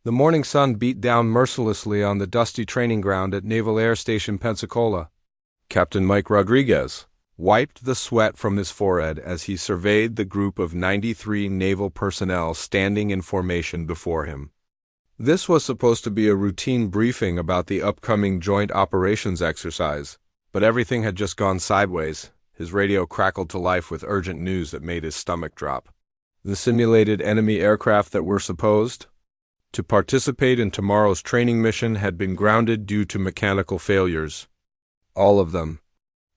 The morning sun beat down mercilessly on the dusty training ground at Naval Air Station Pensacola. Captain Mike Rodriguez wiped the sweat from his forehead as he surveyed the group of 93 naval personnel standing in formation before him. This was supposed to be a routine briefing about the upcoming joint operations exercise, but everything had just gone sideways. His radio crackled to life with urgent news that made his stomach drop. The simulated enemy aircraft that were supposed to participate in tomorrow's training mission had been grounded due to mechanical failures. All of them.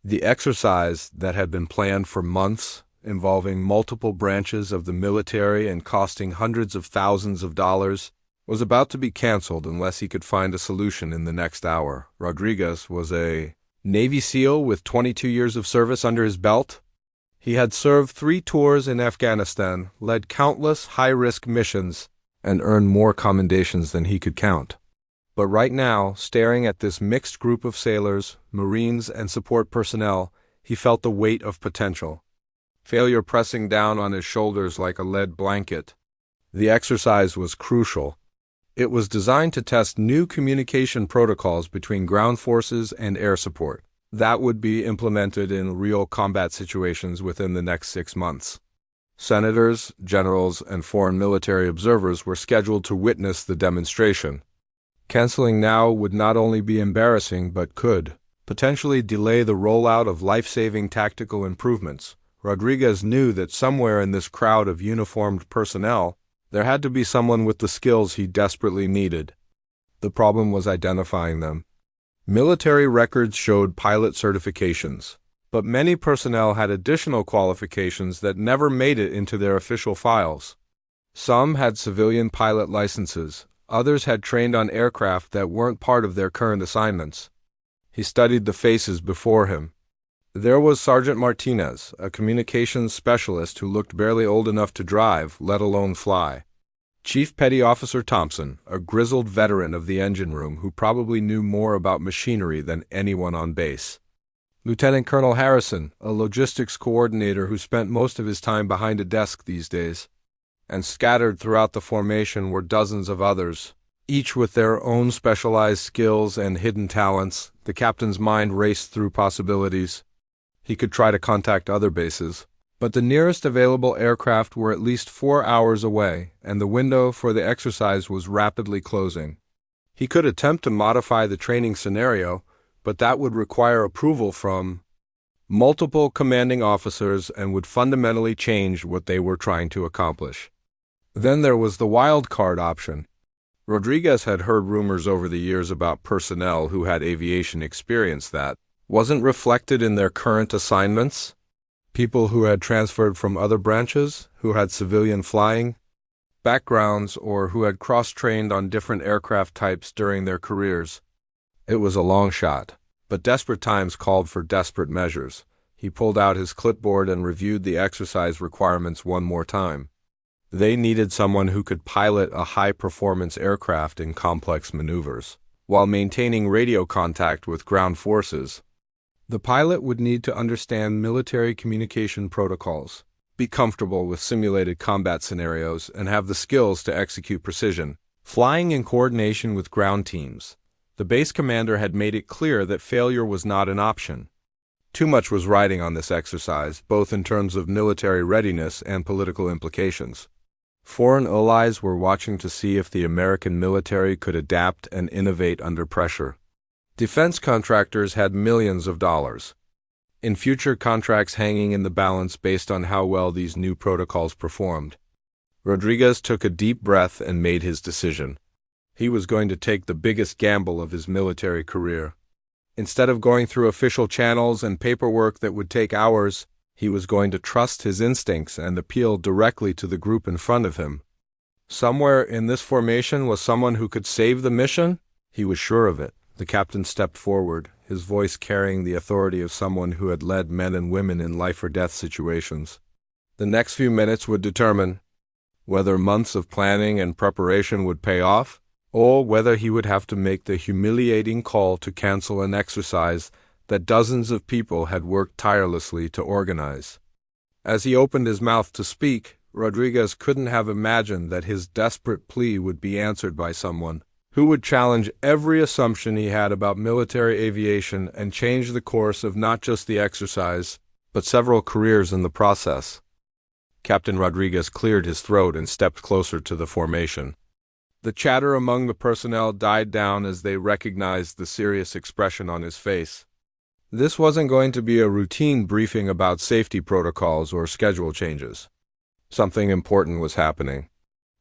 The exercise that had been planned for months, involving multiple branches of the military and costing hundreds of thousands of dollars, was about to be canceled unless he could find a solution in the next hour. Rodriguez was a Navy SEAL with 22 years of service under his belt. He had served 3 tours in Afghanistan, led countless high-risk missions, and earned more commendations than he could count. But right now, staring at this mixed group of sailors, Marines, and support personnel, he felt the weight of potential. Failure pressing down on his shoulders like a lead blanket. The exercise was crucial. It was designed to test new communication protocols between ground forces and air support that would be implemented in real combat situations within the next 6 months. Senators, generals, and foreign military observers were scheduled to witness the demonstration. Canceling now would not only be embarrassing but could potentially delay the rollout of life-saving tactical improvements. Rodriguez knew that somewhere in this crowd of uniformed personnel, there had to be someone with the skills he desperately needed. The problem was identifying them. Military records showed pilot certifications, but many personnel had additional qualifications that never made it into their official files. Some had civilian pilot licenses, others had trained on aircraft that weren't part of their current assignments. He studied the faces before him. There was Sergeant Martinez, a communications specialist who looked barely old enough to drive, let alone fly. Chief Petty Officer Thompson, a grizzled veteran of the engine room who probably knew more about machinery than anyone on base. Lieutenant Colonel Harrison, a logistics coordinator who spent most of his time behind a desk these days. And scattered throughout the formation were dozens of others, each with their own specialized skills and hidden talents. The captain's mind raced through possibilities. He could try to contact other bases, but the nearest available aircraft were at least 4 hours away, and the window for the exercise was rapidly closing. He could attempt to modify the training scenario, but that would require approval from multiple commanding officers and would fundamentally change what they were trying to accomplish. Then there was the wild card option. Rodriguez had heard rumors over the years about personnel who had aviation experience that wasn't reflected in their current assignments. People who had transferred from other branches, who had civilian flying backgrounds, or who had cross-trained on different aircraft types during their careers. It was a long shot, but desperate times called for desperate measures. He pulled out his clipboard and reviewed the exercise requirements one more time. They needed someone who could pilot a high-performance aircraft in complex maneuvers, while maintaining radio contact with ground forces. The pilot would need to understand military communication protocols, be comfortable with simulated combat scenarios, and have the skills to execute precision, flying in coordination with ground teams. The base commander had made it clear that failure was not an option. Too much was riding on this exercise, both in terms of military readiness and political implications. Foreign allies were watching to see if the American military could adapt and innovate under pressure. Defense contractors had millions of dollars in future contracts hanging in the balance based on how well these new protocols performed. Rodriguez took a deep breath and made his decision. He was going to take the biggest gamble of his military career. Instead of going through official channels and paperwork that would take hours, he was going to trust his instincts and appeal directly to the group in front of him. Somewhere in this formation was someone who could save the mission? He was sure of it. The captain stepped forward, his voice carrying the authority of someone who had led men and women in life-or-death situations. The next few minutes would determine whether months of planning and preparation would pay off, or whether he would have to make the humiliating call to cancel an exercise that dozens of people had worked tirelessly to organize. As he opened his mouth to speak, Rodriguez couldn't have imagined that his desperate plea would be answered by someone who would challenge every assumption he had about military aviation and change the course of not just the exercise, but several careers in the process. Captain Rodriguez cleared his throat and stepped closer to the formation. The chatter among the personnel died down as they recognized the serious expression on his face. This wasn't going to be a routine briefing about safety protocols or schedule changes. Something important was happening.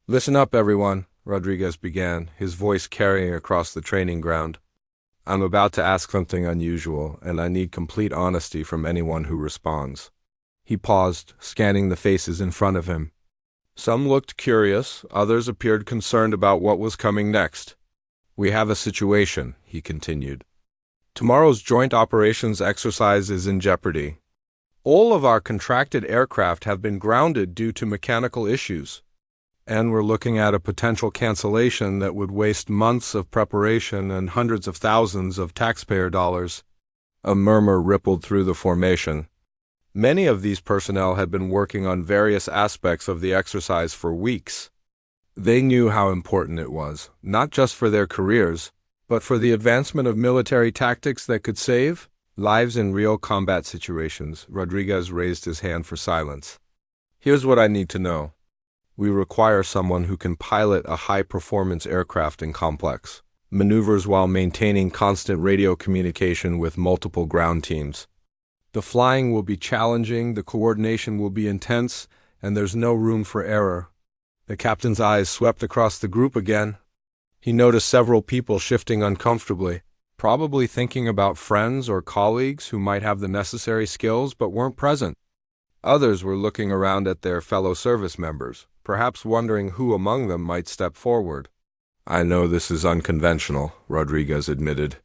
"Listen up, everyone," Rodriguez began, his voice carrying across the training ground. "I'm about to ask something unusual, and I need complete honesty from anyone who responds." He paused, scanning the faces in front of him. Some looked curious, others appeared concerned about what was coming next. "We have a situation," he continued. "Tomorrow's joint operations exercise is in jeopardy. All of our contracted aircraft have been grounded due to mechanical issues, and we're looking at a potential cancellation that would waste months of preparation and hundreds of thousands of taxpayer dollars." A murmur rippled through the formation. Many of these personnel had been working on various aspects of the exercise for weeks. They knew how important it was, not just for their careers, but for the advancement of military tactics that could save lives in real combat situations. Rodriguez raised his hand for silence. "Here's what I need to know. We require someone who can pilot a high-performance aircraft in complex maneuvers while maintaining constant radio communication with multiple ground teams. The flying will be challenging, the coordination will be intense, and there's no room for error." The captain's eyes swept across the group again. He noticed several people shifting uncomfortably, probably thinking about friends or colleagues who might have the necessary skills but weren't present. Others were looking around at their fellow service members, perhaps wondering who among them might step forward. "I know this is unconventional," Rodriguez admitted.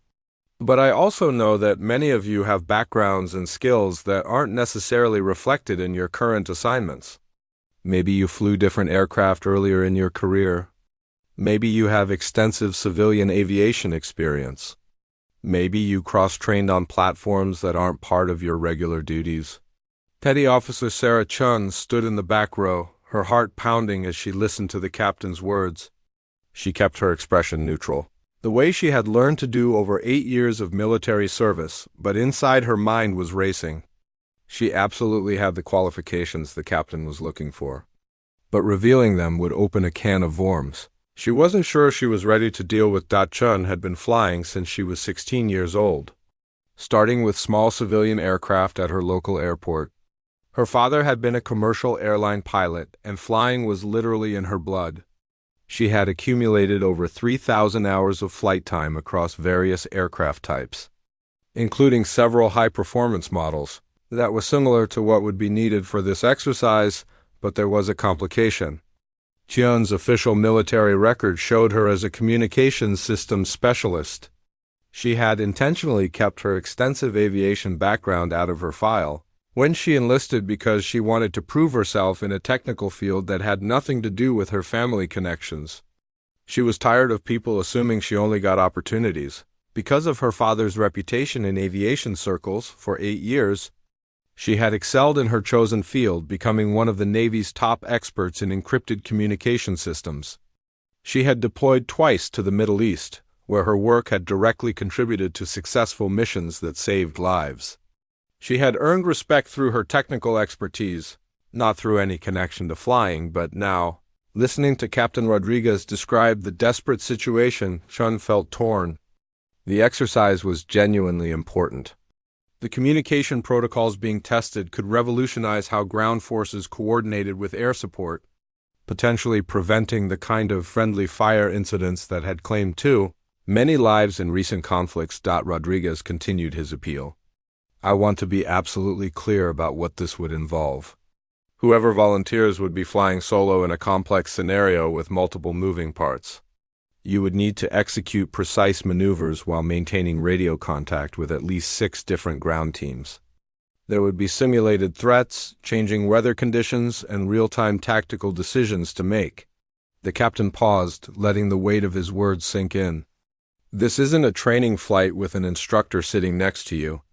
"But I also know that many of you have backgrounds and skills that aren't necessarily reflected in your current assignments. Maybe you flew different aircraft earlier in your career. Maybe you have extensive civilian aviation experience. Maybe you cross-trained on platforms that aren't part of your regular duties." Petty Officer Sarah Chun stood in the back row, her heart pounding as she listened to the captain's words. She kept her expression neutral, the way she had learned to do over 8 years of military service, but inside her mind was racing. She absolutely had the qualifications the captain was looking for, but revealing them would open a can of worms. She wasn't sure she was ready to deal with. Chun had been flying since she was 16 years old, starting with small civilian aircraft at her local airport. Her father had been a commercial airline pilot, and flying was literally in her blood. She had accumulated over 3,000 hours of flight time across various aircraft types, including several high-performance models. That was similar to what would be needed for this exercise, but there was a complication. Chun's official military record showed her as a communications systems specialist. She had intentionally kept her extensive aviation background out of her file when she enlisted because she wanted to prove herself in a technical field that had nothing to do with her family connections. She was tired of people assuming she only got opportunities. Because of her father's reputation in aviation circles for 8 years, she had excelled in her chosen field, becoming one of the Navy's top experts in encrypted communication systems. She had deployed twice to the Middle East, where her work had directly contributed to successful missions that saved lives. She had earned respect through her technical expertise, not through any connection to flying, but now, listening to Captain Rodriguez describe the desperate situation, Chun felt torn. The exercise was genuinely important. The communication protocols being tested could revolutionize how ground forces coordinated with air support, potentially preventing the kind of friendly fire incidents that had claimed many lives in recent conflicts. Rodriguez continued his appeal. "I want to be absolutely clear about what this would involve. Whoever volunteers would be flying solo in a complex scenario with multiple moving parts. You would need to execute precise maneuvers while maintaining radio contact with at least 6 different ground teams. There would be simulated threats, changing weather conditions, and real-time tactical decisions to make." The captain paused, letting the weight of his words sink in. "This isn't a training flight with an instructor sitting next to you.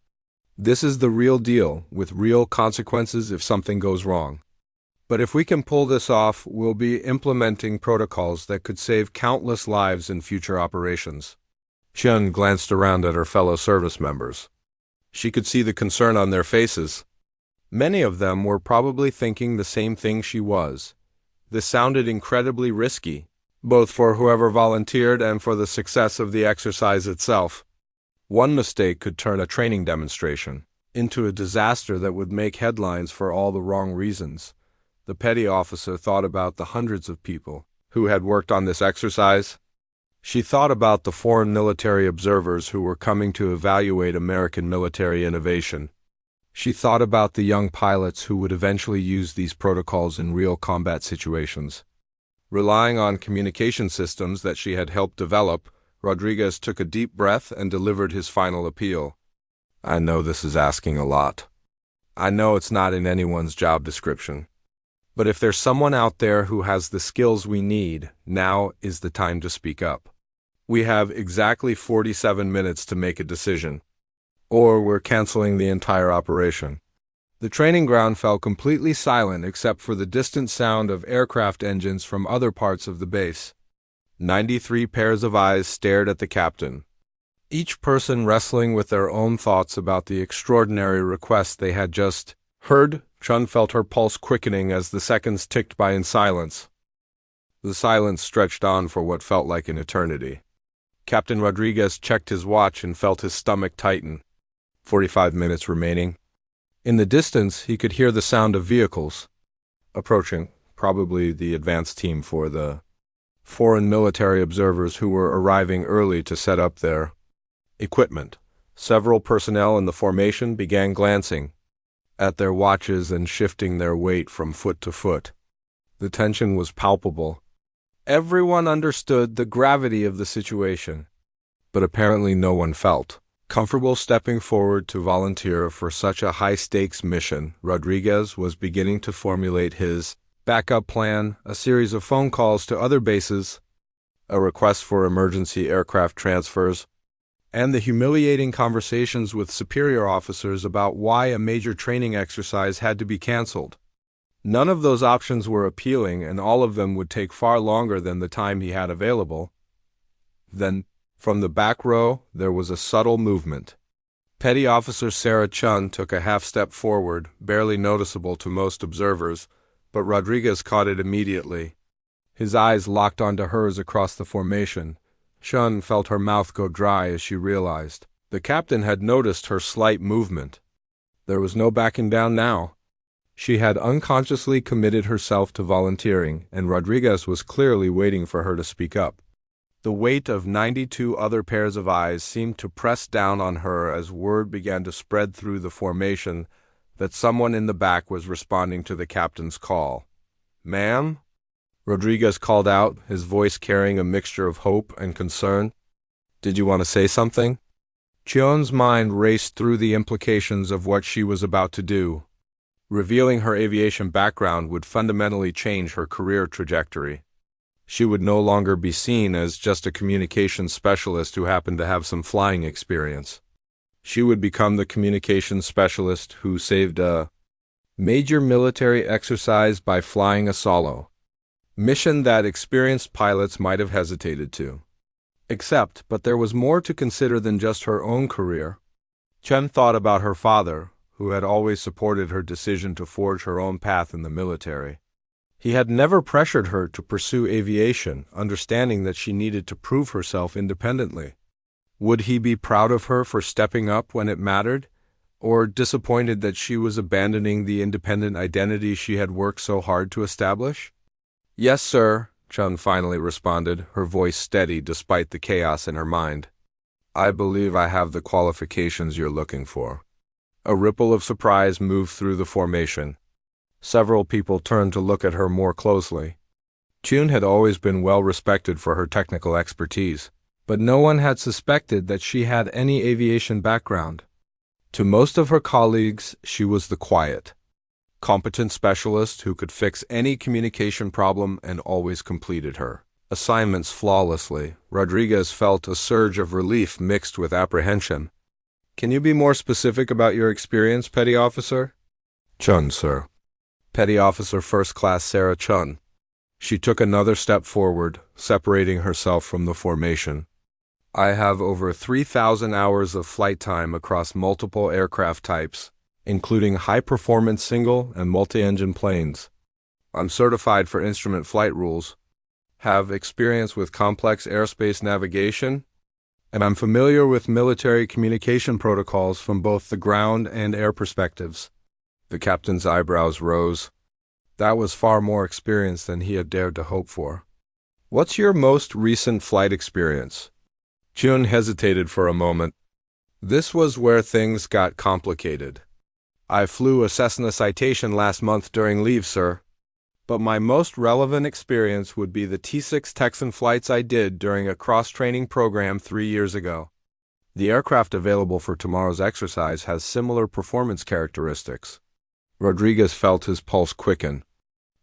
This is the real deal, with real consequences if something goes wrong. But if we can pull this off, we'll be implementing protocols that could save countless lives in future operations. Chun glanced around at her fellow service members. She could see the concern on their faces. Many of them were probably thinking the same thing she was. This sounded incredibly risky, both for whoever volunteered and for the success of the exercise itself. One mistake could turn a training demonstration into a disaster that would make headlines for all the wrong reasons. The petty officer thought about the hundreds of people who had worked on this exercise. She thought about the foreign military observers who were coming to evaluate American military innovation. She thought about the young pilots who would eventually use these protocols in real combat situations. Relying on communication systems that she had helped develop, Rodriguez took a deep breath and delivered his final appeal. I know this is asking a lot. I know it's not in anyone's job description. But if there's someone out there who has the skills we need, now is the time to speak up. We have exactly 47 minutes to make a decision, or we're canceling the entire operation. The training ground fell completely silent except for the distant sound of aircraft engines from other parts of the base. 93 pairs of eyes stared at the captain, each person wrestling with their own thoughts about the extraordinary request they had just heard. Chun felt her pulse quickening as the seconds ticked by in silence. The silence stretched on for what felt like an eternity. Captain Rodriguez checked his watch and felt his stomach tighten. 45 minutes remaining. In the distance, he could hear the sound of vehicles approaching, probably the advance team for the foreign military observers who were arriving early to set up their equipment. Several personnel in the formation began glancing at their watches and shifting their weight from foot to foot. The tension was palpable. Everyone understood the gravity of the situation, but apparently no one felt comfortable stepping forward to volunteer for such a high-stakes mission. Rodriguez was beginning to formulate his backup plan, a series of phone calls to other bases, a request for emergency aircraft transfers, and the humiliating conversations with superior officers about why a major training exercise had to be canceled. None of those options were appealing, and all of them would take far longer than the time he had available. Then, from the back row, there was a subtle movement. Petty Officer Sarah Chun took a half-step forward, barely noticeable to most observers, but Rodriguez caught it immediately. His eyes locked onto hers across the formation. Chun felt her mouth go dry as she realized the captain had noticed her slight movement. There was no backing down now. She had unconsciously committed herself to volunteering, and Rodriguez was clearly waiting for her to speak up. The weight of 92 other pairs of eyes seemed to press down on her as word began to spread through the formation that someone in the back was responding to the captain's call. "Ma'am?" Rodriguez called out, his voice carrying a mixture of hope and concern. "Did you want to say something?" Chun's mind raced through the implications of what she was about to do. Revealing her aviation background would fundamentally change her career trajectory. She would no longer be seen as just a communications specialist who happened to have some flying experience. She would become the communications specialist who saved a major military exercise by flying a solo mission that experienced pilots might have hesitated to. But there was more to consider than just her own career. Chun thought about her father, who had always supported her decision to forge her own path in the military. He had never pressured her to pursue aviation, understanding that she needed to prove herself independently. Would he be proud of her for stepping up when it mattered, or disappointed that she was abandoning the independent identity she had worked so hard to establish? "Yes, sir," Chun finally responded, her voice steady despite the chaos in her mind. "I believe I have the qualifications you're looking for." A ripple of surprise moved through the formation. Several people turned to look at her more closely. Chun had always been well respected for her technical expertise, but no one had suspected that she had any aviation background. To most of her colleagues, she was the quiet, competent specialist who could fix any communication problem and always completed her assignments flawlessly. Rodriguez felt a surge of relief mixed with apprehension. "Can you be more specific about your experience, Petty Officer?" "Chun, sir." Petty Officer First Class Sarah Chun. She took another step forward, separating herself from the formation. I have over 3,000 hours of flight time across multiple aircraft types, including high-performance single and multi-engine planes. I'm certified for instrument flight rules, have experience with complex airspace navigation, and I'm familiar with military communication protocols from both the ground and air perspectives. The captain's eyebrows rose. That was far more experience than he had dared to hope for. What's your most recent flight experience? Chun hesitated for a moment. This was where things got complicated. I flew a Cessna Citation last month during leave, sir. But my most relevant experience would be the T-6 Texan flights I did during a cross-training program 3 years ago. The aircraft available for tomorrow's exercise has similar performance characteristics. Rodriguez felt his pulse quicken.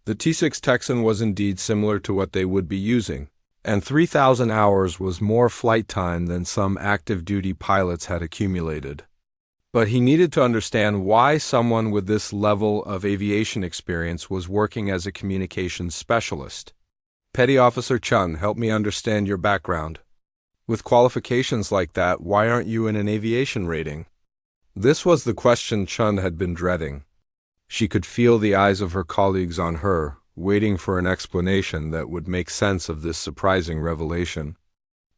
The T-6 Texan was indeed similar to what they would be using, and 3,000 hours was more flight time than some active-duty pilots had accumulated. But he needed to understand why someone with this level of aviation experience was working as a communications specialist. Petty Officer Chun, help me understand your background. With qualifications like that, why aren't you in an aviation rating? This was the question Chun had been dreading. She could feel the eyes of her colleagues on her, waiting for an explanation that would make sense of this surprising revelation.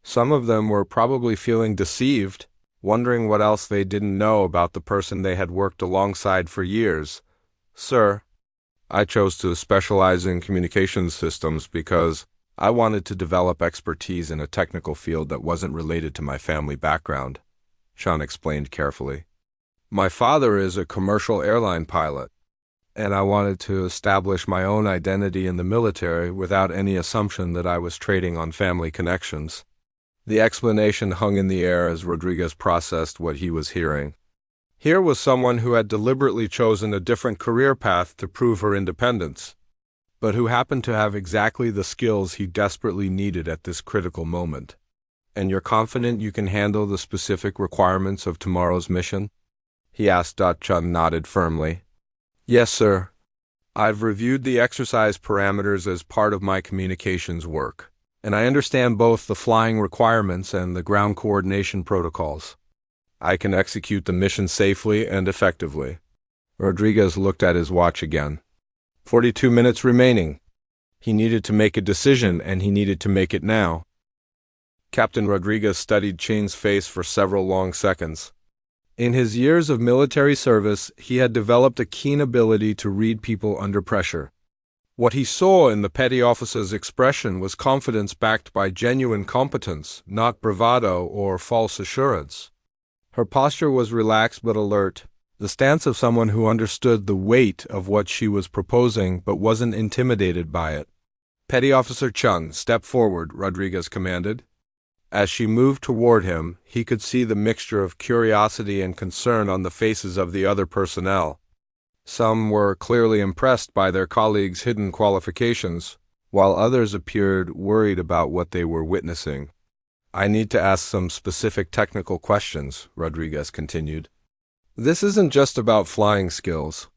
Some of them were probably feeling deceived, wondering what else they didn't know about the person they had worked alongside for years. Sir, I chose to specialize in communications systems because I wanted to develop expertise in a technical field that wasn't related to my family background, Chun explained carefully. My father is a commercial airline pilot, and I wanted to establish my own identity in the military without any assumption that I was trading on family connections. The explanation hung in the air as Rodriguez processed what he was hearing. Here was someone who had deliberately chosen a different career path to prove her independence, but who happened to have exactly the skills he desperately needed at this critical moment. And you're confident you can handle the specific requirements of tomorrow's mission? He asked. Chun nodded firmly. Yes, sir. I've reviewed the exercise parameters as part of my communications work, and I understand both the flying requirements and the ground coordination protocols. I can execute the mission safely and effectively. Rodriguez looked at his watch again. 42 minutes remaining. He needed to make a decision, and he needed to make it now. Captain Rodriguez studied Chun's face for several long seconds. In his years of military service, he had developed a keen ability to read people under pressure. What he saw in the petty officer's expression was confidence backed by genuine competence, not bravado or false assurance. Her posture was relaxed but alert, the stance of someone who understood the weight of what she was proposing but wasn't intimidated by it. Petty Officer Chun, step forward, Rodriguez commanded. As she moved toward him, he could see the mixture of curiosity and concern on the faces of the other personnel. Some were clearly impressed by their colleagues' hidden qualifications, while others appeared worried about what they were witnessing. I need to ask some specific technical questions, Rodriguez continued. This isn't just about flying skills.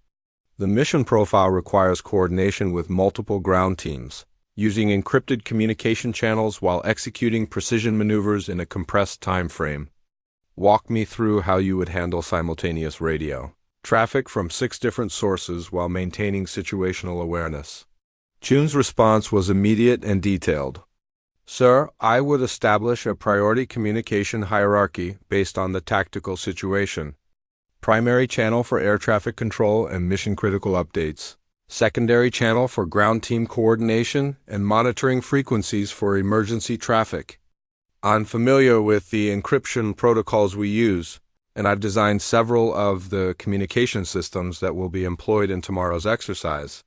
The mission profile requires coordination with multiple ground teams, using encrypted communication channels while executing precision maneuvers in a compressed time frame. Walk me through how you would handle simultaneous radio traffic from 6 different sources while maintaining situational awareness. Chun's response was immediate and detailed. Sir, I would establish a priority communication hierarchy based on the tactical situation. Primary channel for air traffic control and mission-critical updates. Secondary channel for ground team coordination and monitoring frequencies for emergency traffic. I'm familiar with the encryption protocols we use, and I've designed several of the communication systems that will be employed in tomorrow's exercise.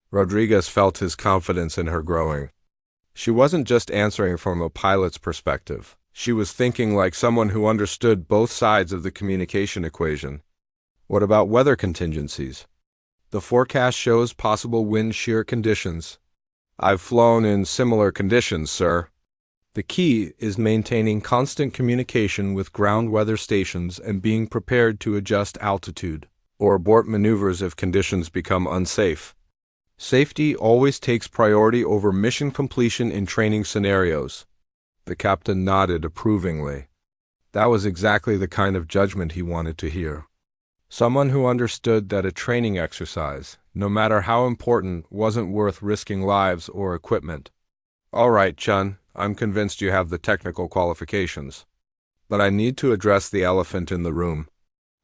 Rodriguez felt his confidence in her growing. She wasn't just answering from a pilot's perspective. She was thinking like someone who understood both sides of the communication equation. What about weather contingencies? The forecast shows possible wind shear conditions. I've flown in similar conditions, sir. The key is maintaining constant communication with ground weather stations and being prepared to adjust altitude. or abort maneuvers if conditions become unsafe. Safety always takes priority over mission completion in training scenarios. The captain nodded approvingly. That was exactly the kind of judgment he wanted to hear. Someone who understood that a training exercise, no matter how important, wasn't worth risking lives or equipment. All right, Chun, I'm convinced you have the technical qualifications. But I need to address the elephant in the room.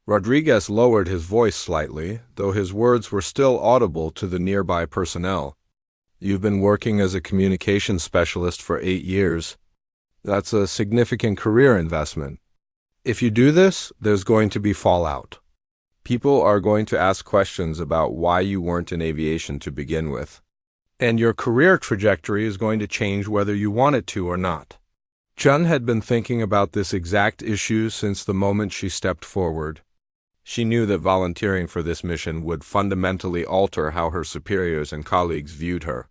Rodriguez lowered his voice slightly, though his words were still audible to the nearby personnel. You've been working as a communications specialist for 8 years. That's a significant career investment. If you do this, there's going to be fallout. People are going to ask questions about why you weren't in aviation to begin with. And your career trajectory is going to change whether you want it to or not. Chun had been thinking about this exact issue since the moment she stepped forward. She knew that volunteering for this mission would fundamentally alter how her superiors and colleagues viewed her.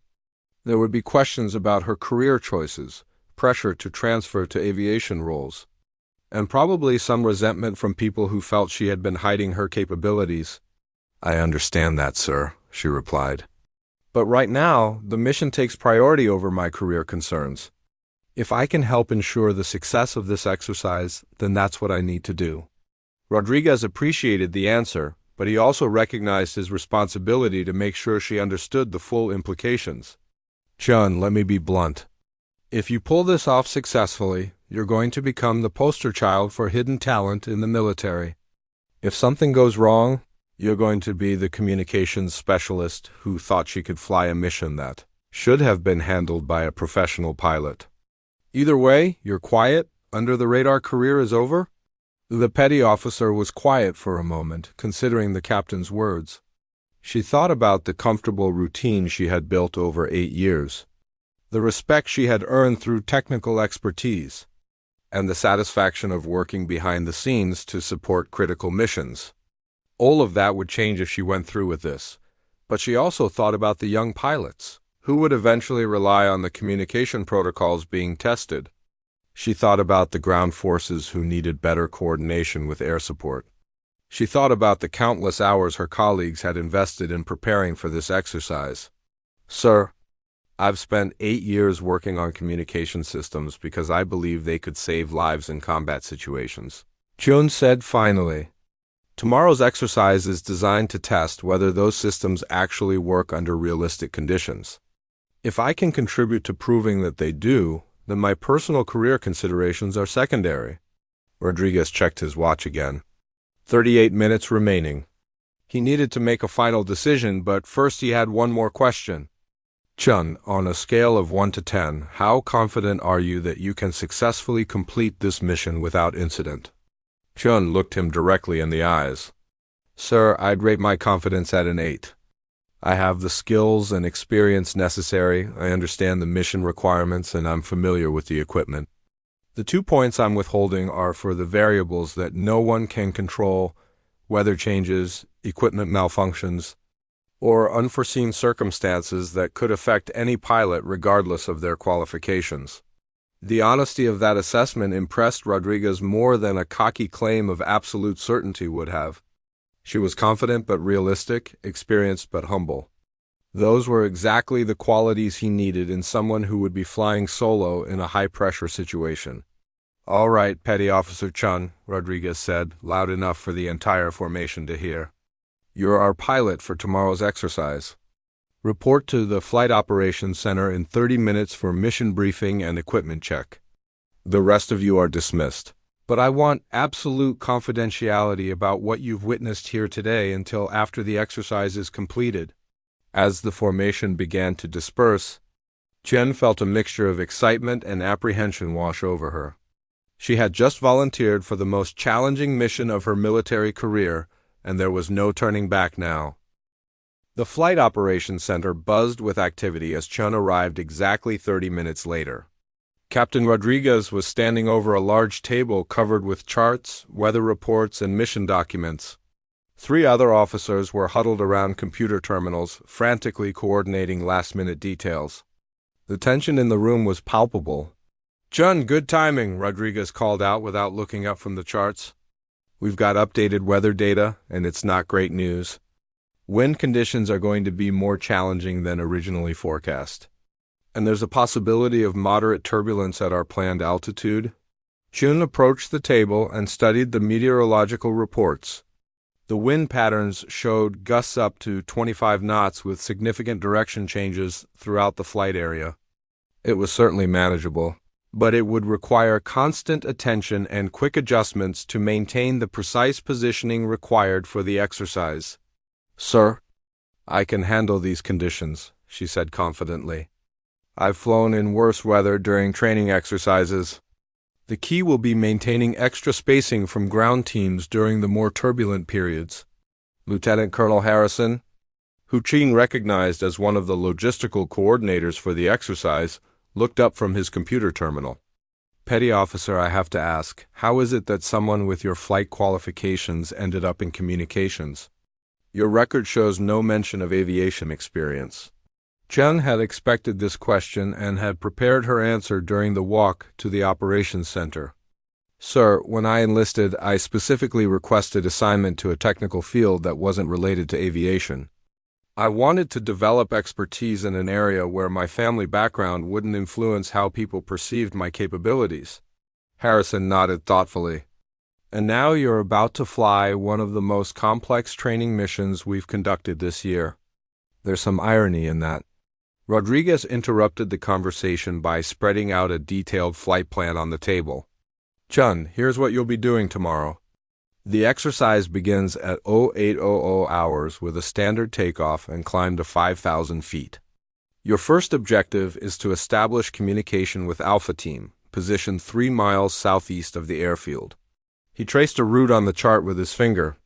There would be questions about her career choices, pressure to transfer to aviation roles, and probably some resentment from people who felt she had been hiding her capabilities. I understand that, sir, she replied. But right now, the mission takes priority over my career concerns. If I can help ensure the success of this exercise, then that's what I need to do. Rodriguez appreciated the answer, but he also recognized his responsibility to make sure she understood the full implications. Chun, let me be blunt. If you pull this off successfully, you're going to become the poster child for hidden talent in the military. If something goes wrong, you're going to be the communications specialist who thought she could fly a mission that should have been handled by a professional pilot. Either way, your quiet, under-the-radar career is over. The petty officer was quiet for a moment, considering the captain's words. She thought about the comfortable routine she had built over 8 years, the respect she had earned through technical expertise, and the satisfaction of working behind the scenes to support critical missions. All of that would change if she went through with this, but she also thought about the young pilots, who would eventually rely on the communication protocols being tested. She thought about the ground forces who needed better coordination with air support. She thought about the countless hours her colleagues had invested in preparing for this exercise. Sir, I've spent 8 years working on communication systems because I believe they could save lives in combat situations. Chun said finally. Tomorrow's exercise is designed to test whether those systems actually work under realistic conditions. If I can contribute to proving that they do, then my personal career considerations are secondary. Rodriguez checked his watch again. 38 minutes remaining. He needed to make a final decision, but first he had one more question. Chun, on a scale of 1 to 10, how confident are you that you can successfully complete this mission without incident? Chun looked him directly in the eyes. Sir, I'd rate my confidence at an 8. I have the skills and experience necessary, I understand the mission requirements, and I'm familiar with the equipment. The 2 points I'm withholding are for the variables that no one can control: weather changes, equipment malfunctions, or unforeseen circumstances that could affect any pilot regardless of their qualifications. The honesty of that assessment impressed Rodriguez more than a cocky claim of absolute certainty would have. She was confident but realistic, experienced but humble. Those were exactly the qualities he needed in someone who would be flying solo in a high-pressure situation. All right, Petty Officer Chun, Rodriguez said, loud enough for the entire formation to hear. You're our pilot for tomorrow's exercise. Report to the Flight Operations Center in 30 minutes for mission briefing and equipment check. The rest of you are dismissed. But I want absolute confidentiality about what you've witnessed here today until after the exercise is completed. As the formation began to disperse, Jen felt a mixture of excitement and apprehension wash over her. She had just volunteered for the most challenging mission of her military career, and there was no turning back now. The Flight Operations Center buzzed with activity as Chun arrived exactly 30 minutes later. Captain Rodriguez was standing over a large table covered with charts, weather reports, and mission documents. 3 other officers were huddled around computer terminals, frantically coordinating last-minute details. The tension in the room was palpable. "Chun, good timing," Rodriguez called out without looking up from the charts. We've got updated weather data, and it's not great news. Wind conditions are going to be more challenging than originally forecast. And there's a possibility of moderate turbulence at our planned altitude. Chun approached the table and studied the meteorological reports. The wind patterns showed gusts up to 25 knots with significant direction changes throughout the flight area. It was certainly manageable, but it would require constant attention and quick adjustments to maintain the precise positioning required for the exercise. "Sir, I can handle these conditions," she said confidently. "I've flown in worse weather during training exercises. The key will be maintaining extra spacing from ground teams during the more turbulent periods." Lieutenant Colonel Harrison, who Chun recognized as one of the logistical coordinators for the exercise, looked up from his computer terminal. "Petty officer, I have to ask, how is it that someone with your flight qualifications ended up in communications? Your record shows no mention of aviation experience." Chun had expected this question and had prepared her answer during the walk to the operations center. "Sir, when I enlisted, I specifically requested assignment to a technical field that wasn't related to aviation. I wanted to develop expertise in an area where my family background wouldn't influence how people perceived my capabilities." Harrison nodded thoughtfully. "And now you're about to fly one of the most complex training missions we've conducted this year." There's some irony in that. Rodriguez interrupted the conversation by spreading out a detailed flight plan on the table. "Chun, here's what you'll be doing tomorrow. The exercise begins at 0800 hours with a standard takeoff and climb to 5,000 feet. Your first objective is to establish communication with Alpha Team, positioned 3 miles southeast of the airfield." He traced a route on the chart with his finger.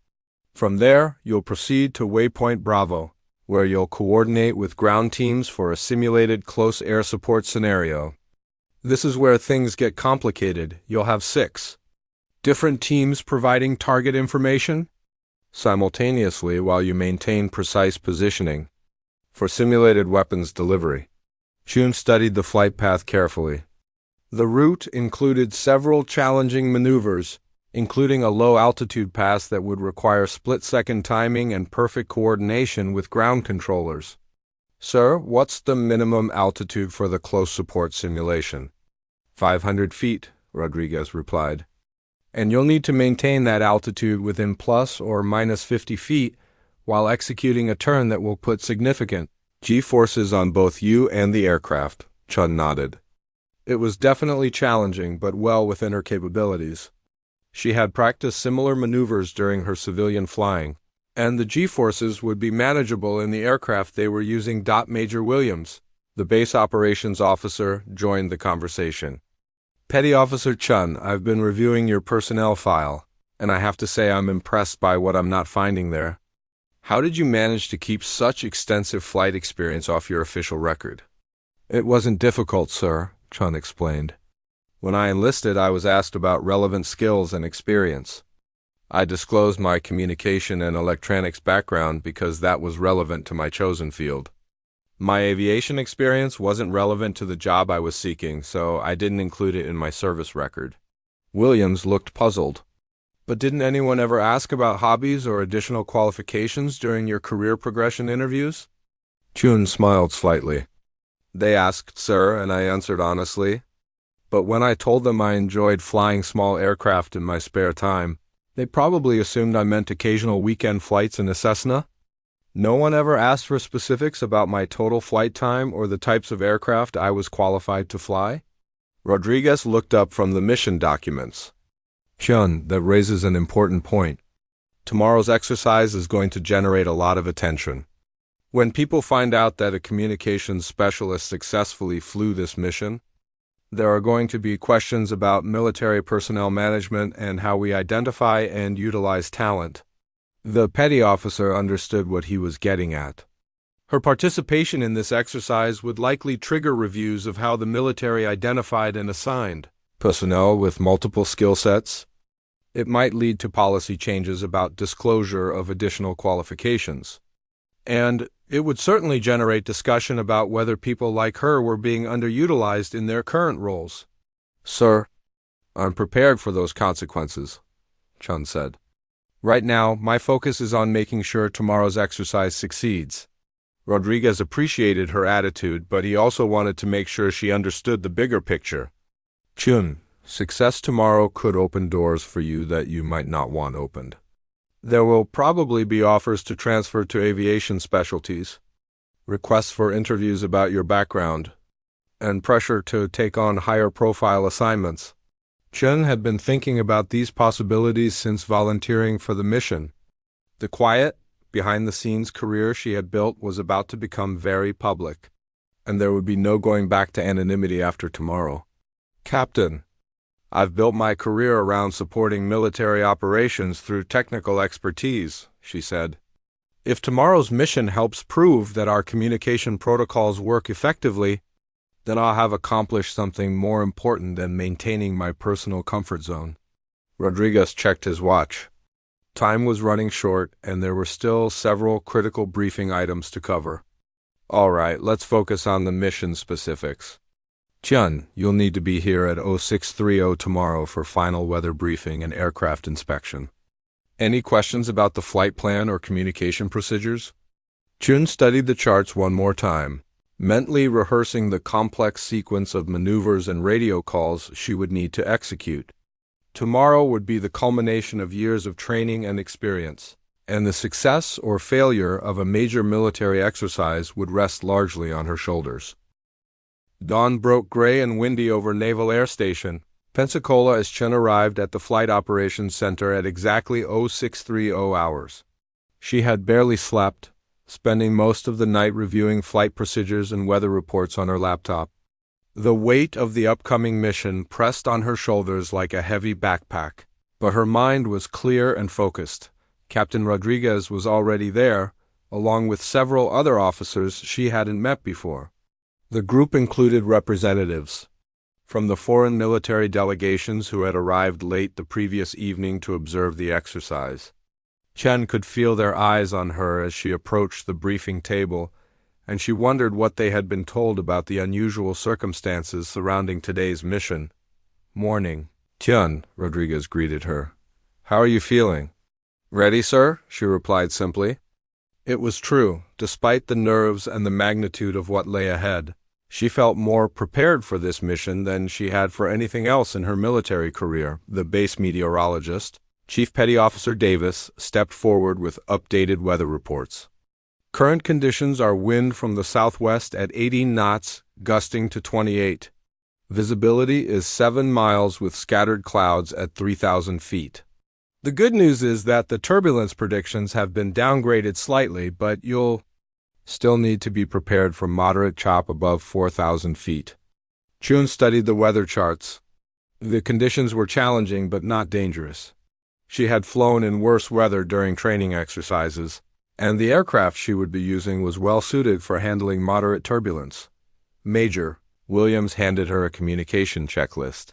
"From there, you'll proceed to Waypoint Bravo, where you'll coordinate with ground teams for a simulated close air support scenario. This is where things get complicated. You'll have 6 different teams providing target information simultaneously while you maintain precise positioning for simulated weapons delivery." Chun studied the flight path carefully. The route included several challenging maneuvers, including a low-altitude pass that would require split-second timing and perfect coordination with ground controllers. "Sir, what's the minimum altitude for the close support simulation?" 500 feet, Rodriguez replied. "And you'll need to maintain that altitude within plus or minus 50 feet while executing a turn that will put significant G-forces on both you and the aircraft," Chun nodded. It was definitely challenging, but well within her capabilities. She had practiced similar maneuvers during her civilian flying, and the G-forces would be manageable in the aircraft they were using. Major Williams, the base operations officer, joined the conversation. "Petty Officer Chun, I've been reviewing your personnel file, and I have to say I'm impressed by what I'm not finding there. How did you manage to keep such extensive flight experience off your official record?" "It wasn't difficult, sir," Chun explained. "When I enlisted, I was asked about relevant skills and experience. I disclosed my communication and electronics background because that was relevant to my chosen field. My aviation experience wasn't relevant to the job I was seeking, so I didn't include it in my service record." Williams looked puzzled. "But didn't anyone ever ask about hobbies or additional qualifications during your career progression interviews?" Chun smiled slightly. "They asked, sir, and I answered honestly. But when I told them I enjoyed flying small aircraft in my spare time, they probably assumed I meant occasional weekend flights in a Cessna. No one ever asked for specifics about my total flight time or the types of aircraft I was qualified to fly." Rodriguez looked up from the mission documents. "Chun, that raises an important point. Tomorrow's exercise is going to generate a lot of attention. When people find out that a communications specialist successfully flew this mission, there are going to be questions about military personnel management and how we identify and utilize talent." The petty officer understood what he was getting at. Her participation in this exercise would likely trigger reviews of how the military identified and assigned personnel with multiple skill sets. It might lead to policy changes about disclosure of additional qualifications. And it would certainly generate discussion about whether people like her were being underutilized in their current roles. "Sir, I'm prepared for those consequences," Chun said. Right now, my focus is on making sure tomorrow's exercise succeeds. Rodriguez appreciated her attitude, but he also wanted to make sure she understood the bigger picture. Chun, success tomorrow could open doors for you that you might not want opened. There will probably be offers to transfer to aviation specialties, requests for interviews about your background, and pressure to take on higher-profile assignments. Chun had been thinking about these possibilities since volunteering for the mission. The quiet, behind-the-scenes career she had built was about to become very public, and there would be no going back to anonymity after tomorrow. Captain, I've built my career around supporting military operations through technical expertise, she said. If tomorrow's mission helps prove that our communication protocols work effectively, then I'll have accomplished something more important than maintaining my personal comfort zone. Rodriguez checked his watch. Time was running short, and there were still several critical briefing items to cover. All right, let's focus on the mission specifics. Chun, you'll need to be here at 0630 tomorrow for final weather briefing and aircraft inspection. Any questions about the flight plan or communication procedures? Chun studied the charts one more time, mentally rehearsing the complex sequence of maneuvers and radio calls she would need to execute. Tomorrow would be the culmination of years of training and experience, and the success or failure of a major military exercise would rest largely on her shoulders. Dawn broke gray and windy over Naval Air Station, Pensacola, as Chun arrived at the Flight Operations Center at exactly 0630 hours. She had barely slept, spending most of the night reviewing flight procedures and weather reports on her laptop. The weight of the upcoming mission pressed on her shoulders like a heavy backpack, but her mind was clear and focused. Captain Rodriguez was already there, along with several other officers she hadn't met before. The group included representatives from the foreign military delegations who had arrived late the previous evening to observe the exercise. Chen could feel their eyes on her as she approached the briefing table, and she wondered what they had been told about the unusual circumstances surrounding today's mission. Morning. Chun, Rodriguez greeted her. How are you feeling? Ready, sir, she replied simply. It was true. Despite the nerves and the magnitude of what lay ahead, she felt more prepared for this mission than she had for anything else in her military career. The base meteorologist, Chief Petty Officer Davis, stepped forward with updated weather reports. Current conditions are wind from the southwest at 18 knots, gusting to 28. Visibility is 7 miles with scattered clouds at 3,000 feet. The good news is that the turbulence predictions have been downgraded slightly, but you'll still need to be prepared for moderate chop above 4,000 feet. Chun studied the weather charts. The conditions were challenging but not dangerous. She had flown in worse weather during training exercises, and the aircraft she would be using was well suited for handling moderate turbulence. Major, Williams handed her a communication checklist.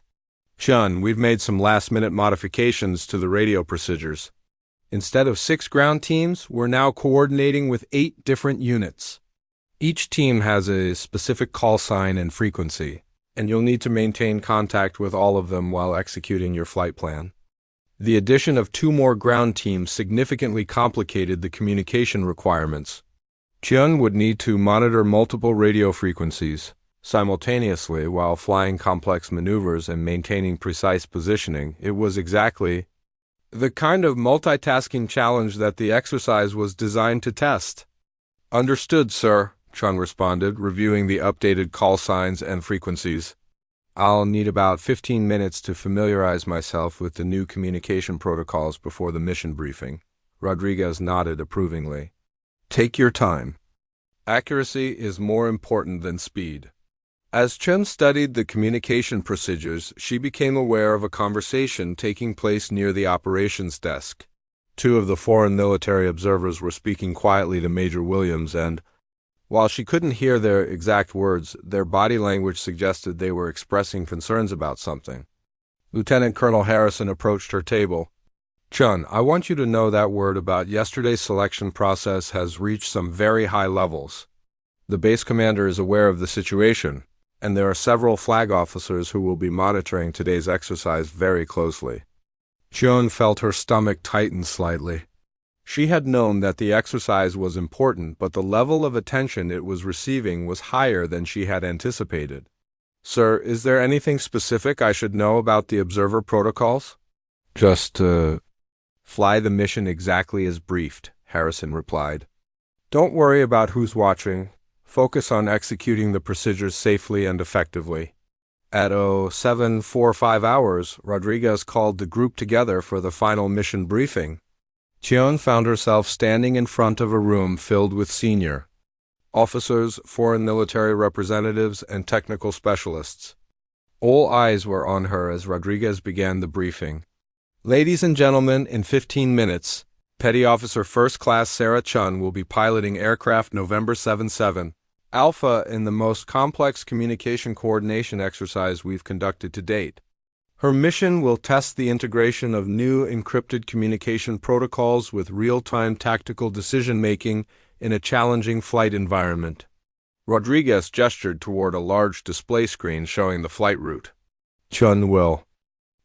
Chun, we've made some last-minute modifications to the radio procedures. Instead of 6 ground teams, we're now coordinating with 8 different units. Each team has a specific call sign and frequency, and you'll need to maintain contact with all of them while executing your flight plan. The addition of 2 more ground teams significantly complicated the communication requirements. Chun would need to monitor multiple radio frequencies simultaneously while flying complex maneuvers and maintaining precise positioning. It was exactly the kind of multitasking challenge that the exercise was designed to test. Understood, sir, Chun responded, reviewing the updated call signs and frequencies. I'll need about 15 minutes to familiarize myself with the new communication protocols before the mission briefing. Rodriguez nodded approvingly. Take your time. Accuracy is more important than speed. As Chun studied the communication procedures, she became aware of a conversation taking place near the operations desk. 2 of the foreign military observers were speaking quietly to Major Williams, and, while she couldn't hear their exact words, their body language suggested they were expressing concerns about something. Lieutenant Colonel Harrison approached her table. Chun, I want you to know that word about yesterday's selection process has reached some very high levels. The base commander is aware of the situation, and there are several flag officers who will be monitoring today's exercise very closely. Joan felt her stomach tighten slightly. She had known that the exercise was important, but the level of attention it was receiving was higher than she had anticipated. Sir, is there anything specific I should know about the observer protocols? Just, fly the mission exactly as briefed, Harrison replied. Don't worry about who's watching. Focus on executing the procedures safely and effectively. At 07:45 hours, Rodriguez called the group together for the final mission briefing. Joan found herself standing in front of a room filled with senior officers, foreign military representatives, and technical specialists. All eyes were on her as Rodriguez began the briefing. Ladies and gentlemen, in 15 minutes, Petty Officer First Class Sarah Chun will be piloting aircraft November 77 Alpha in the most complex communication coordination exercise we've conducted to date. Her mission will test the integration of new encrypted communication protocols with real-time tactical decision-making in a challenging flight environment. Rodriguez gestured toward a large display screen showing the flight route. Chun will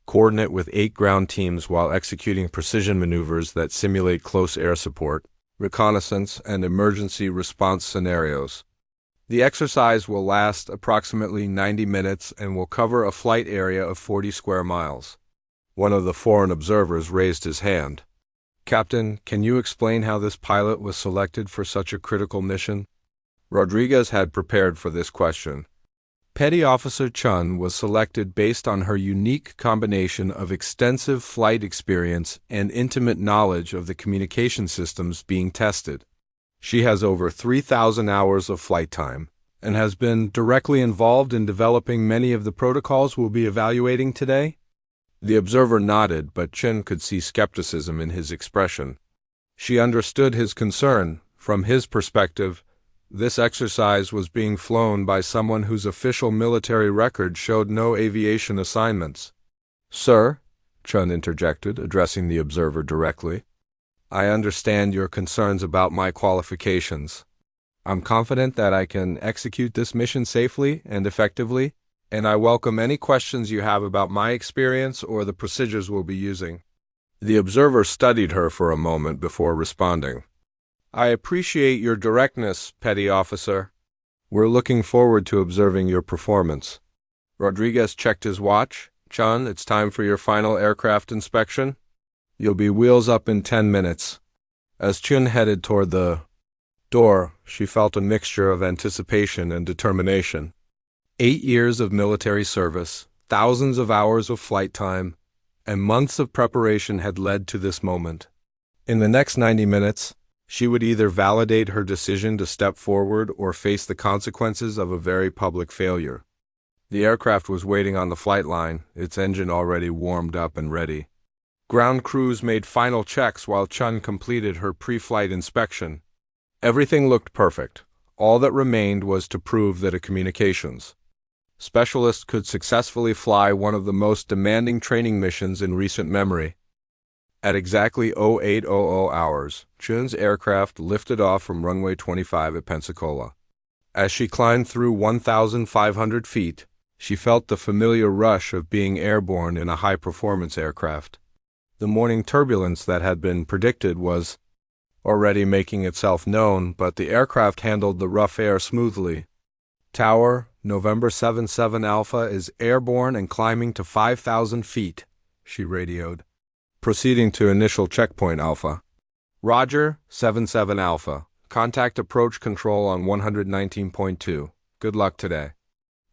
coordinate with 8 ground teams while executing precision maneuvers that simulate close air support, reconnaissance, and emergency response scenarios. The exercise will last approximately 90 minutes and will cover a flight area of 40 square miles. One of the foreign observers raised his hand. Captain, can you explain how this pilot was selected for such a critical mission? Rodriguez had prepared for this question. Petty Officer Chun was selected based on her unique combination of extensive flight experience and intimate knowledge of the communication systems being tested. She has over 3,000 hours of flight time and has been directly involved in developing many of the protocols we'll be evaluating today. The observer nodded, but Chun could see skepticism in his expression. She understood his concern. From his perspective, this exercise was being flown by someone whose official military record showed no aviation assignments. Sir, Chun interjected, addressing the observer directly, I understand your concerns about my qualifications. I'm confident that I can execute this mission safely and effectively, and I welcome any questions you have about my experience or the procedures we'll be using. The observer studied her for a moment before responding. I appreciate your directness, Petty Officer. We're looking forward to observing your performance. Rodriguez checked his watch. Chun, it's time for your final aircraft inspection. You'll be wheels up in 10 minutes. As Chun headed toward the door, she felt a mixture of anticipation and determination. 8 years of military service, thousands of hours of flight time, and months of preparation had led to this moment. In the next 90 minutes, she would either validate her decision to step forward or face the consequences of a very public failure. The aircraft was waiting on the flight line, its engine already warmed up and ready. Ground crews made final checks while Chun completed her pre-flight inspection. Everything looked perfect. All that remained was to prove that a communications specialist could successfully fly one of the most demanding training missions in recent memory. At exactly 0800 hours, Chun's aircraft lifted off from runway 25 at Pensacola. As she climbed through 1,500 feet, she felt the familiar rush of being airborne in a high-performance aircraft. The morning turbulence that had been predicted was already making itself known, but the aircraft handled the rough air smoothly. Tower, November 77 Alpha is airborne and climbing to 5,000 feet, she radioed. Proceeding to initial checkpoint Alpha. Roger, 77 Alpha. Contact approach control on 119.2. Good luck today.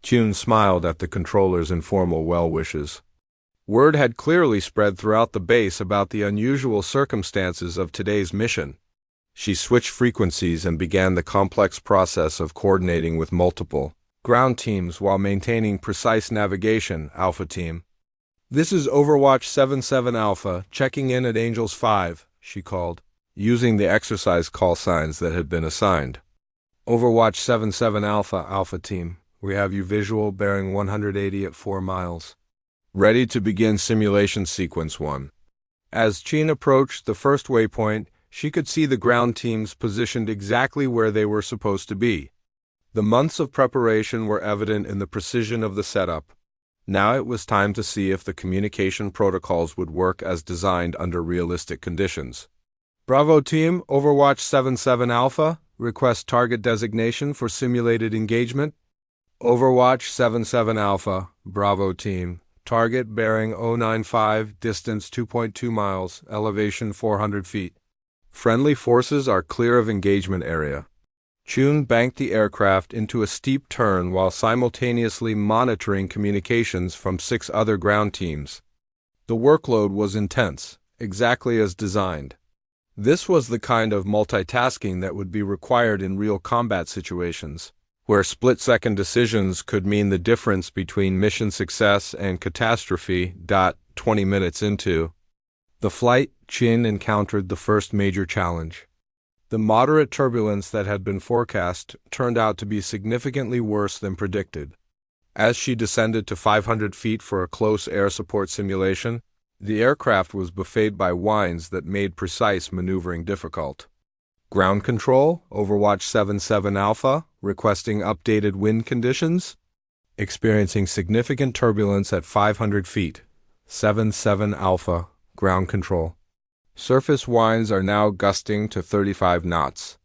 Chun smiled at the controller's informal well wishes. Word had clearly spread throughout the base about the unusual circumstances of today's mission. She switched frequencies and began the complex process of coordinating with multiple ground teams while maintaining precise navigation, Alpha Team. This is Overwatch 77 Alpha, checking in at Angels 5, she called, using the exercise call signs that had been assigned. Overwatch 77 Alpha, Alpha Team. We have you visual bearing 180 at 4 miles. Ready to begin simulation sequence 1. As Chun approached the first waypoint, she could see the ground teams positioned exactly where they were supposed to be. The months of preparation were evident in the precision of the setup. Now it was time to see if the communication protocols would work as designed under realistic conditions. Bravo team, Overwatch 77 Alpha, request target designation for simulated engagement. Overwatch 77 Alpha, Bravo team, target bearing 095, distance 2.2 miles, elevation 400 feet. Friendly forces are clear of engagement area. Chun banked the aircraft into a steep turn while simultaneously monitoring communications from 6 other ground teams. The workload was intense, exactly as designed. This was the kind of multitasking that would be required in real combat situations, where split-second decisions could mean the difference between mission success and catastrophe. 20 minutes into the flight, Chun encountered the first major challenge. The moderate turbulence that had been forecast turned out to be significantly worse than predicted. As she descended to 500 feet for a close air support simulation, the aircraft was buffeted by winds that made precise maneuvering difficult. Ground control, Overwatch 77 Alpha, requesting updated wind conditions. Experiencing significant turbulence at 500 feet. 77 Alpha, ground control. Surface winds are now gusting to 35 knots.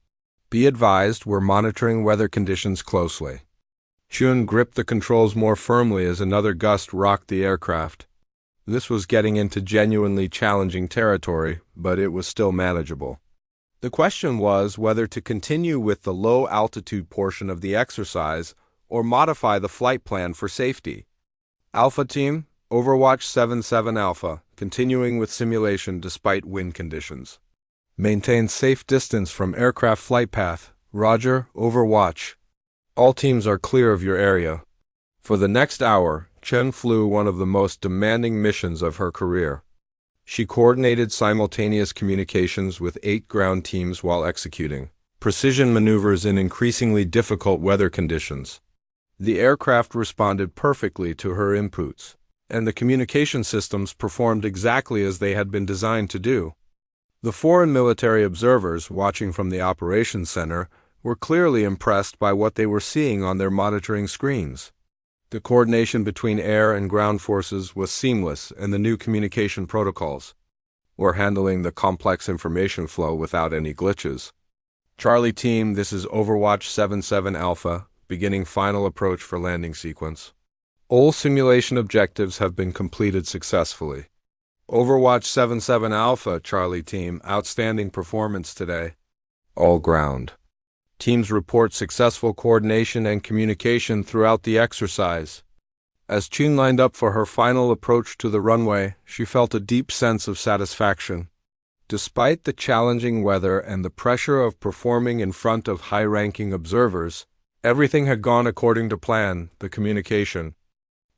Be advised, we're monitoring weather conditions closely. Chun gripped the controls more firmly as another gust rocked the aircraft. This was getting into genuinely challenging territory, but it was still manageable. The question was whether to continue with the low-altitude portion of the exercise or modify the flight plan for safety. Alpha Team, Overwatch 77 Alpha, continuing with simulation despite wind conditions. Maintain safe distance from aircraft flight path. Roger, Overwatch. All teams are clear of your area. For the next hour, Chun flew one of the most demanding missions of her career. She coordinated simultaneous communications with 8 ground teams while executing precision maneuvers in increasingly difficult weather conditions. The aircraft responded perfectly to her inputs, and the communication systems performed exactly as they had been designed to do. The foreign military observers watching from the operations center were clearly impressed by what they were seeing on their monitoring screens. The coordination between air and ground forces was seamless, and the new communication protocols were handling the complex information flow without any glitches. Charlie Team, this is Overwatch 77 Alpha, beginning final approach for landing sequence. All simulation objectives have been completed successfully. Overwatch 77 Alpha, Charlie Team, outstanding performance today. All ground. Teams report successful coordination and communication throughout the exercise. As Chun lined up for her final approach to the runway, she felt a deep sense of satisfaction. Despite the challenging weather and the pressure of performing in front of high-ranking observers, everything had gone according to plan. The communication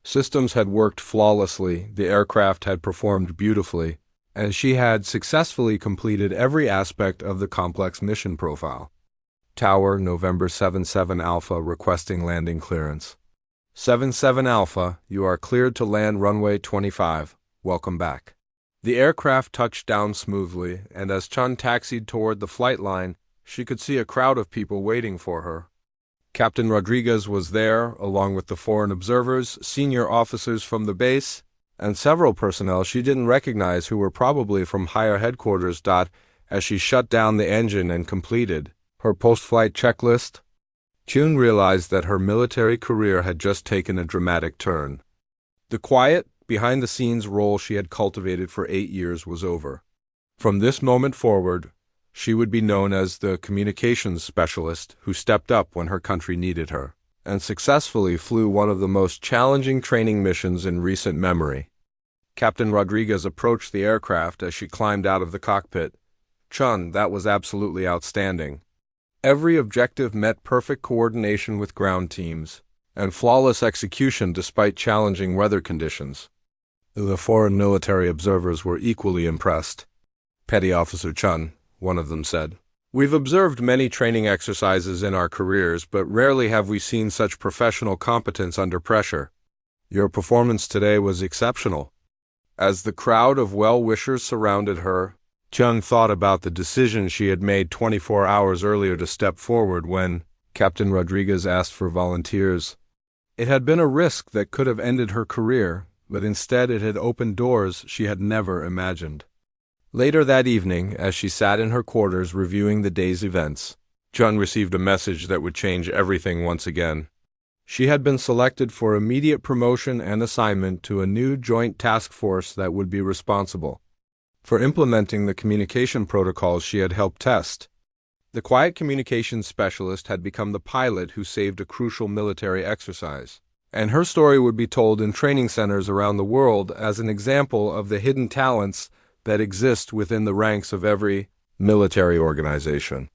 systems had worked flawlessly, the aircraft had performed beautifully, and she had successfully completed every aspect of the complex mission profile. Tower, November 77 Alpha, requesting landing clearance. 77 Alpha, you are cleared to land runway 25. Welcome back. The aircraft touched down smoothly, and as Chun taxied toward the flight line, she could see a crowd of people waiting for her. Captain Rodriguez was there, along with the foreign observers, senior officers from the base, and several personnel she didn't recognize who were probably from higher headquarters. As she shut down the engine and completed her post-flight checklist, Chun realized that her military career had just taken a dramatic turn. The quiet, behind-the-scenes role she had cultivated for 8 years was over. From this moment forward, she would be known as the communications specialist who stepped up when her country needed her, and successfully flew one of the most challenging training missions in recent memory. Captain Rodriguez approached the aircraft as she climbed out of the cockpit. Chun, that was absolutely outstanding. Every objective met perfect coordination with ground teams, and flawless execution despite challenging weather conditions. The foreign military observers were equally impressed. Petty Officer Chun, one of them said, "We've observed many training exercises in our careers, but rarely have we seen such professional competence under pressure. Your performance today was exceptional." As the crowd of well-wishers surrounded her, Chun thought about the decision she had made 24 hours earlier to step forward when Captain Rodriguez asked for volunteers. It had been a risk that could have ended her career, but instead it had opened doors she had never imagined. Later that evening, as she sat in her quarters reviewing the day's events, Jun received a message that would change everything once again. She had been selected for immediate promotion and assignment to a new joint task force that would be responsible for implementing the communication protocols she had helped test. The quiet communications specialist had become the pilot who saved a crucial military exercise, and her story would be told in training centers around the world as an example of the hidden talents that exist within the ranks of every military organization.